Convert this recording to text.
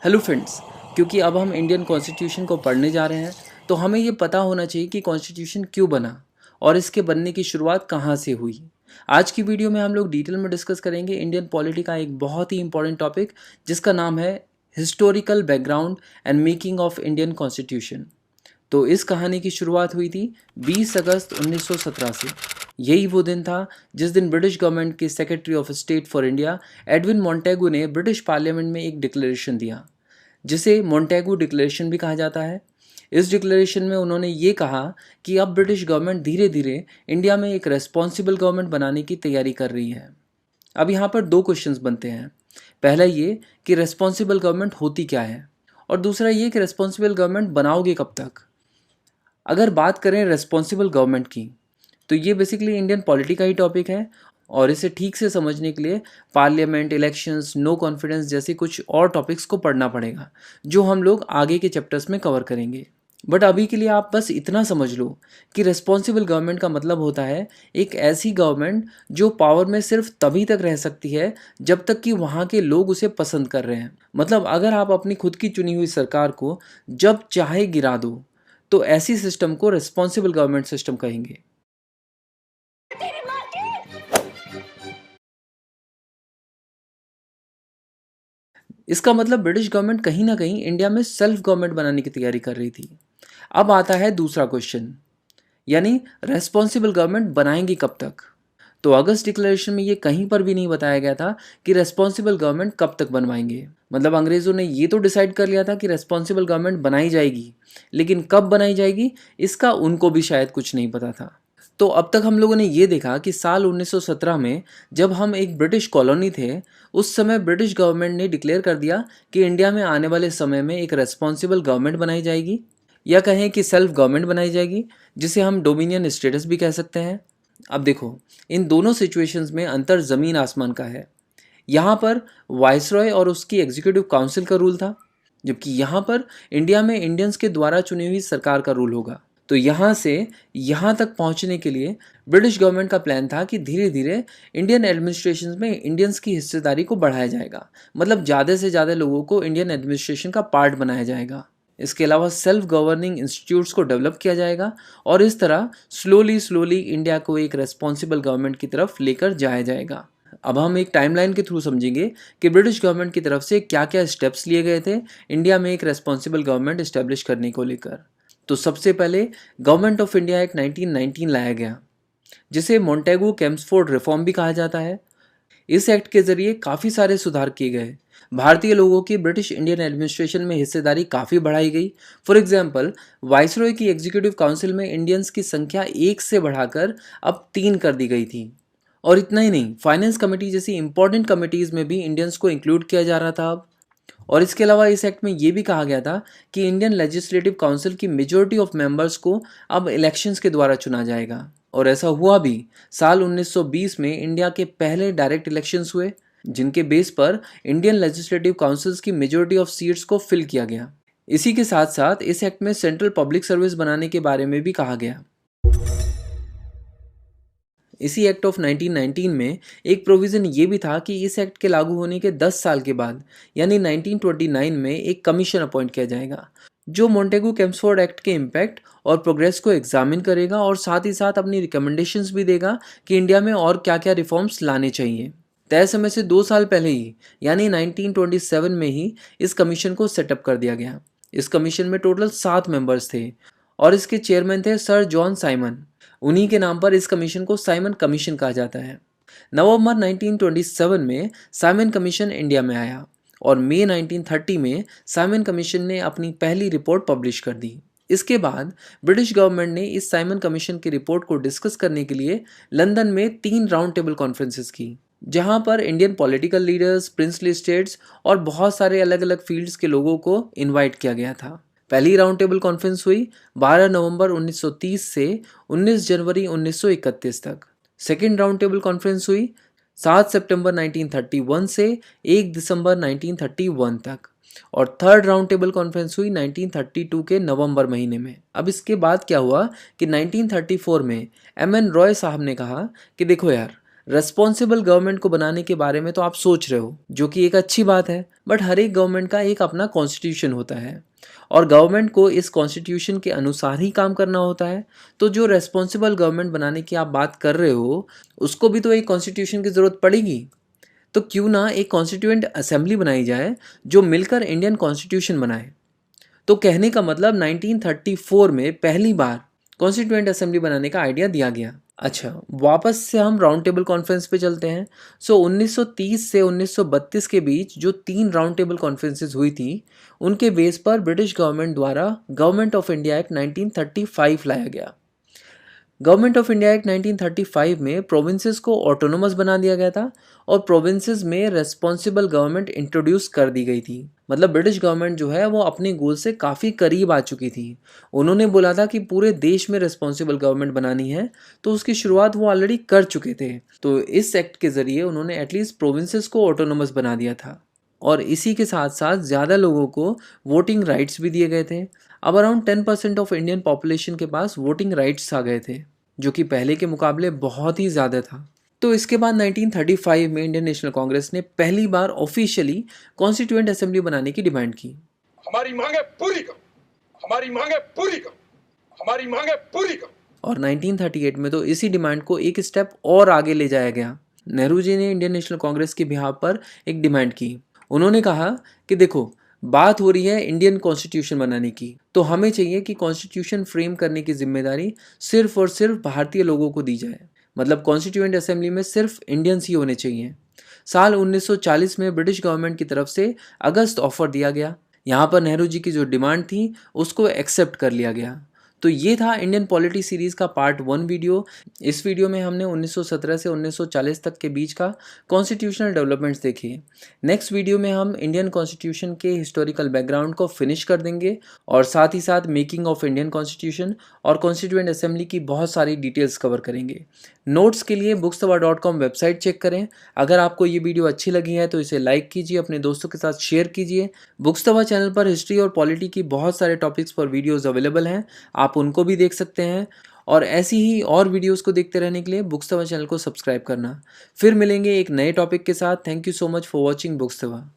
Hello friends. क्योंकि अब हम इंडियन कॉन्स्टिट्यूशन को पढ़ने जा रहे हैं तो हमें ये पता होना चाहिए कि कॉन्स्टिट्यूशन क्यों बना और इसके बनने की शुरुआत कहाँ से हुई। आज की वीडियो में हम लोग डिटेल में डिस्कस करेंगे इंडियन पॉलिटी का एक बहुत ही इंपॉर्टेंट टॉपिक जिसका नाम है historical background and making of Indian constitution. तो इस कहानी की शुरुआत हुई थी 20 अगस्त 1917 से। यही वो दिन था जिस दिन ब्रिटिश गवर्नमेंट के secretary of state for India Edwin Montagu ने ब्रिटिश पार्लियामेंट में एक डिक्लेरेशन दिया जिसे मोंटेगू डिक्लेरेशन भी कहा जाता है। इस डिक्लेरेशन में उन्होंने ये कहा कि अब ब्रिटिश गवर्नमेंट धीरे धीरे इंडिया में एक रेस्पॉन्सिबल गवर्नमेंट बनाने की तैयारी कर रही है। अब यहाँ पर दो क्वेश्चंस बनते हैं। पहला ये कि रेस्पॉन्सिबल गवर्नमेंट होती क्या है, और दूसरा ये कि रेस्पॉन्सिबल गवर्नमेंट बनाओगे कब तक। अगर बात करें रेस्पॉन्सिबल गवर्नमेंट की तो ये बेसिकली इंडियन पॉलिटी का ही टॉपिक है, और इसे ठीक से समझने के लिए पार्लियामेंट, इलेक्शंस, नो कॉन्फिडेंस जैसे कुछ और टॉपिक्स को पढ़ना पड़ेगा जो हम लोग आगे के चैप्टर्स में कवर करेंगे। बट अभी के लिए आप बस इतना समझ लो कि रेस्पॉन्सिबल गवर्नमेंट का मतलब होता है एक ऐसी गवर्नमेंट जो पावर में सिर्फ तभी तक रह सकती है जब तक कि वहाँ के लोग उसे पसंद कर रहे हैं। मतलब अगर आप अपनी खुद की चुनी हुई सरकार को जब चाहे गिरा दो तो ऐसी सिस्टम को रेस्पॉन्सिबल गवर्नमेंट सिस्टम कहेंगे। इसका मतलब ब्रिटिश गवर्नमेंट कहीं ना कहीं इंडिया में सेल्फ गवर्नमेंट बनाने की तैयारी कर रही थी। अब आता है दूसरा क्वेश्चन, यानी रेस्पॉन्सिबल गवर्नमेंट बनाएंगी कब तक। तो अगस्त डिक्लेरेशन में ये कहीं पर भी नहीं बताया गया था कि रेस्पॉन्सिबल गवर्नमेंट कब तक बनवाएंगे। मतलब अंग्रेजों ने ये तो डिसाइड कर लिया था कि रेस्पॉन्सिबल गवर्नमेंट बनाई जाएगी, लेकिन कब बनाई जाएगी इसका उनको भी शायद कुछ नहीं पता था। तो अब तक हम लोगों ने ये देखा कि साल 1917 में जब हम एक ब्रिटिश कॉलोनी थे, उस समय ब्रिटिश गवर्नमेंट ने डिक्लेयर कर दिया कि इंडिया में आने वाले समय में एक रेस्पॉन्सिबल गवर्नमेंट बनाई जाएगी, या कहें कि सेल्फ गवर्नमेंट बनाई जाएगी, जिसे हम डोमिनियन स्टेटस भी कह सकते हैं। अब देखो, इन दोनों सिचुएशंस में अंतर ज़मीन आसमान का है। यहाँ पर वाइसरॉय और उसकी एग्जीक्यूटिव काउंसिल का रूल था, जबकि यहाँ पर इंडिया में इंडियंस के द्वारा चुनी हुई सरकार का रूल होगा। तो यहाँ से यहाँ तक पहुँचने के लिए ब्रिटिश गवर्नमेंट का प्लान था कि धीरे धीरे इंडियन एडमिनिस्ट्रेशन में इंडियंस की हिस्सेदारी को बढ़ाया जाएगा। मतलब ज़्यादा से ज़्यादा लोगों को इंडियन एडमिनिस्ट्रेशन का पार्ट बनाया जाएगा। इसके अलावा सेल्फ गवर्निंग इंस्टीट्यूट्स को डेवलप किया जाएगा, और इस तरह स्लोली स्लोली इंडिया को एक रेस्पॉन्सिबल गवर्नमेंट की तरफ लेकर जाया जाएगा। अब हम एक टाइमलाइन के थ्रू समझेंगे कि ब्रिटिश गवर्नमेंट की तरफ से क्या क्या स्टेप्स लिए गए थे इंडिया में एक रेस्पॉन्सिबल गवर्नमेंट इस्टेब्लिश करने को लेकर। तो सबसे पहले गवर्नमेंट ऑफ इंडिया एक्ट 1919 लाया गया, जिसे मोंटेगू केम्सफोर्ड रिफॉर्म भी कहा जाता है। इस एक्ट के जरिए काफ़ी सारे सुधार किए गए। भारतीय लोगों की ब्रिटिश इंडियन एडमिनिस्ट्रेशन में हिस्सेदारी काफ़ी बढ़ाई गई। फॉर एग्जांपल, वाइसरॉय की एग्जीक्यूटिव काउंसिल में इंडियंस की संख्या 1 से बढ़ाकर अब 3 कर दी गई थी। और इतना ही नहीं, फाइनेंस कमेटी जैसी इंपॉर्टेंट कमिटीज़ में भी इंडियंस को इंक्लूड किया जा रहा था अब। और इसके अलावा इस एक्ट में ये भी कहा गया था कि इंडियन लेजिस्लेटिव काउंसिल की मेजॉरिटी ऑफ मेंबर्स को अब इलेक्शंस के द्वारा चुना जाएगा। और ऐसा हुआ भी। साल 1920 में इंडिया के पहले डायरेक्ट इलेक्शंस हुए, जिनके बेस पर इंडियन लेजिस्लेटिव काउंसिल्स की मेजॉरिटी ऑफ सीट्स को फिल किया गया। इसी के साथ साथ इस एक्ट में सेंट्रल पब्लिक सर्विस बनाने के बारे में भी कहा गया। इसी एक्ट ऑफ 1919 में एक प्रोविज़न ये भी था कि इस एक्ट के लागू होने के 10 साल के बाद, यानी 1929 में, एक कमीशन अपॉइंट किया जाएगा जो मोंटेगू केम्सफोर्ड एक्ट के इम्पैक्ट और प्रोग्रेस को एग्जामिन करेगा, और साथ ही साथ अपनी रिकमेंडेशंस भी देगा कि इंडिया में और क्या क्या रिफॉर्म्स लाने चाहिए। तय समय से 2 साल पहले ही, यानी 1927 में ही, इस कमीशन को सेटअप कर दिया गया। इस कमीशन में टोटल 7 मेंबर्स थे, और इसके चेयरमैन थे सर जॉन साइमन। उन्हीं के नाम पर इस कमीशन को साइमन कमीशन कहा जाता है। नवंबर 1927 में साइमन कमीशन इंडिया में आया, और मई 1930 में साइमन कमीशन ने अपनी पहली रिपोर्ट पब्लिश कर दी। इसके बाद ब्रिटिश गवर्नमेंट ने इस साइमन कमीशन की रिपोर्ट को डिस्कस करने के लिए लंदन में 3 राउंड टेबल कॉन्फ्रेंसेस की, जहां पर Indian political leaders, princely states और बहुत सारे अलग अलग फील्ड्स के लोगों को इनवाइट किया गया था। पहली राउंड टेबल कॉन्फ्रेंस हुई 12 नवंबर 1930 से 19 जनवरी 1931 तक। सेकेंड राउंड टेबल कॉन्फ्रेंस हुई 7 सितंबर 1931 से 1 दिसंबर 1931 तक, और थर्ड राउंड टेबल कॉन्फ्रेंस हुई 1932 के नवंबर महीने में। अब इसके बाद क्या हुआ कि 1934 में एम एन रॉय साहब ने कहा कि देखो यार, रेस्पॉन्सिबल गवर्नमेंट को बनाने के बारे में तो आप सोच रहे हो, जो कि एक अच्छी बात है, बट हर एक गवर्नमेंट का एक अपना कॉन्स्टिट्यूशन होता है और गवर्नमेंट को इस कॉन्स्टिट्यूशन के अनुसार ही काम करना होता है। तो जो रेस्पॉन्सिबल गवर्नमेंट बनाने की आप बात कर रहे हो, उसको भी तो एक कॉन्स्टिट्यूशन की ज़रूरत पड़ेगी। तो क्यों ना एक कॉन्स्टिट्यूएंट असेंबली बनाई जाए जो मिलकर इंडियन कॉन्स्टिट्यूशन बनाए। तो कहने का मतलब 1934 में पहली बार कॉन्स्टिट्यूएंट असेंबली बनाने का आइडिया दिया गया। अच्छा, वापस से हम राउंड टेबल कॉन्फ्रेंस पे चलते हैं। 1930 से 1932 के बीच जो 3 राउंड टेबल कॉन्फ्रेंसेस हुई थी, उनके बेस पर ब्रिटिश गवर्नमेंट द्वारा गवर्नमेंट ऑफ इंडिया एक्ट 1935 लाया गया। गवर्नमेंट ऑफ इंडिया एक्ट 1935 में प्रोविंसेस को ऑटोनोमस बना दिया गया था और प्रोविंसेस में रेस्पॉन्सिबल गवर्नमेंट इंट्रोड्यूस कर दी गई थी। मतलब ब्रिटिश गवर्नमेंट जो है वो अपने गोल से काफ़ी करीब आ चुकी थी। उन्होंने बोला था कि पूरे देश में रेस्पॉन्सिबल गवर्नमेंट बनानी है, तो उसकी शुरुआत वो ऑलरेडी कर चुके थे। तो इस एक्ट के ज़रिए उन्होंने एटलीस्ट प्रोविंसेस को ऑटोनोमस बना दिया था और इसी के साथ साथ ज़्यादा लोगों को वोटिंग राइट्स भी दिए गए थे। अब अराउंड 10% ऑफ इंडियन पॉपुलेशन के पास वोटिंग राइट्स आ गए थे, जो कि पहले के मुकाबले बहुत ही ज़्यादा था। तो इसके बाद 1935 में इंडियन नेशनल कांग्रेस ने पहली बार ऑफिशियली कॉन्स्टिट्यूएंट असेंबली बनाने की डिमांड की। हमारी मांगे पूरी करो, हमारी मांगे पूरी करो, हमारी मांगे पूरी करो। और 1938 में तो इसी डिमांड को एक स्टेप और आगे ले जाया गया। नेहरू जी ने इंडियन नेशनल कांग्रेस के बिहाफ पर एक डिमांड की। उन्होंने कहा कि देखो, बात हो रही है इंडियन कॉन्स्टिट्यूशन बनाने की, तो हमें चाहिए कि कॉन्स्टिट्यूशन फ्रेम करने की जिम्मेदारी सिर्फ और सिर्फ भारतीय लोगों को दी जाए। मतलब कॉन्स्टिट्यूएंट असेंबली में सिर्फ इंडियंस ही होने चाहिए। साल 1940 में ब्रिटिश गवर्नमेंट की तरफ से अगस्त ऑफर दिया गया। यहाँ पर नेहरू जी की जो डिमांड थी उसको एक्सेप्ट कर लिया गया। तो ये था इंडियन पॉलिटी सीरीज़ का पार्ट 1 वीडियो। इस वीडियो में हमने 1917 से 1940 तक के बीच का कॉन्स्टिट्यूशनल डेवलपमेंट्स देखे। नेक्स्ट वीडियो में हम इंडियन कॉन्स्टिट्यूशन के हिस्टोरिकल बैकग्राउंड को फिनिश कर देंगे और साथ ही साथ मेकिंग ऑफ इंडियन कॉन्स्टिट्यूशन और कॉन्स्टिट्यूएंट असेंबली की बहुत सारी डिटेल्स कवर करेंगे। नोट्स के लिए bookstaba.com वेबसाइट चेक करें। अगर आपको ये वीडियो अच्छी लगी है तो इसे लाइक कीजिए, अपने दोस्तों के साथ शेयर कीजिए। बुक्सतबा चैनल पर हिस्ट्री और पॉलिटी की बहुत सारे टॉपिक्स पर वीडियोस अवेलेबल हैं, आप उनको भी देख सकते हैं। और ऐसी ही और वीडियोस को देखते रहने के लिए बुक्सतबा चैनल को सब्सक्राइब करना। फिर मिलेंगे एक नए टॉपिक के साथ। Thank you so much for watching बुक्सतबा।